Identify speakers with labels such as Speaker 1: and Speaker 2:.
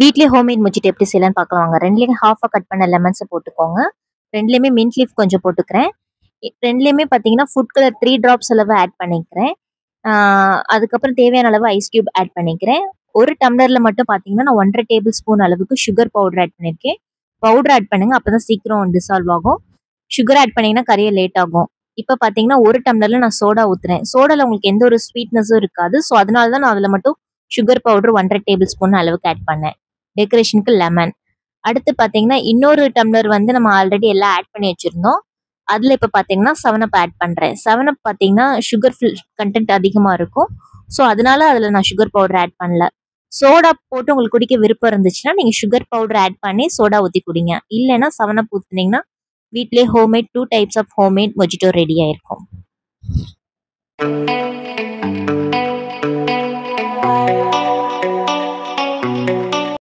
Speaker 1: வீட்லயே homemade mojito எப்படி செய்யலாம்னு பார்க்கலாம் வாங்க. ரெண்டுலேயும் ஹாஃபாக கட் பண்ண லெமன்ஸை போட்டுக்கோங்க. ரெண்டுலேயுமே மின்ட் லீஃப் கொஞ்சம் போட்டுக்கிறேன். ரெண்டுலேயுமே பார்த்தீங்கன்னா ஃபுட் கலர் 3 ட்ராப்ஸ் அளவு ஆட் பண்ணிக்கிறேன். அதுக்கப்புறம் தேவையான அளவு ஐஸ் கியூப் ஆட் பண்ணிக்கிறேன். ஒரு டம்ளரில் மட்டும் பார்த்தீங்கன்னா நான் 1.5 டேபிள் ஸ்பூன் அளவுக்கு சுகர் பவுடர் ஆட் பண்ணியிருக்கேன். பவுடர் ஆட் பண்ணுங்க, அப்போ தான் சீக்கிரம் டிசால்வ் ஆகும். சுகர் ஆட் பண்ணிங்கன்னா கரைய லேட் ஆகும். இப்போ பார்த்தீங்கன்னா ஒரு டம்ளரில் நான் சோடா ஊற்றுறேன். சோடாவில் உங்களுக்கு எந்த ஒரு ஸ்வீட்னஸும் இருக்காது. ஸோ அதனால தான் நான் அதில் மட்டும் சுகர் பவுடர் 1.5 டேபிள் ஸ்பூன் அளவுக்கு ஆட் பண்ணேன். டெக்கரேஷனுக்கு லெமன். அடுத்து பார்த்தீங்கன்னா இன்னொரு டம்ளர் வந்து நம்ம ஆல்ரெடி எல்லாம் ஆட் பண்ணி வச்சுருந்தோம். அதில் இப்போ பார்த்தீங்கன்னா 7up ஆட் பண்ணுறேன். 7up பார்த்தீங்கன்னா சுகர் கண்டென்ட் அதிகமாக இருக்கும். ஸோ அதனால அதில் நான் சுகர் பவுடர் ஆட் பண்ணல. சோடா போட்டு உங்களுக்கு குடிக்க விருப்பம் இருந்துச்சுன்னா நீங்கள் சுகர் பவுடர் ஆட் பண்ணி சோடா ஊற்றி குடிங்க. இல்லைன்னா 7up ஊற்றுனீங்கன்னா வீட்டிலே homemade 2 types of homemade mojito ready ஆயிருக்கும்.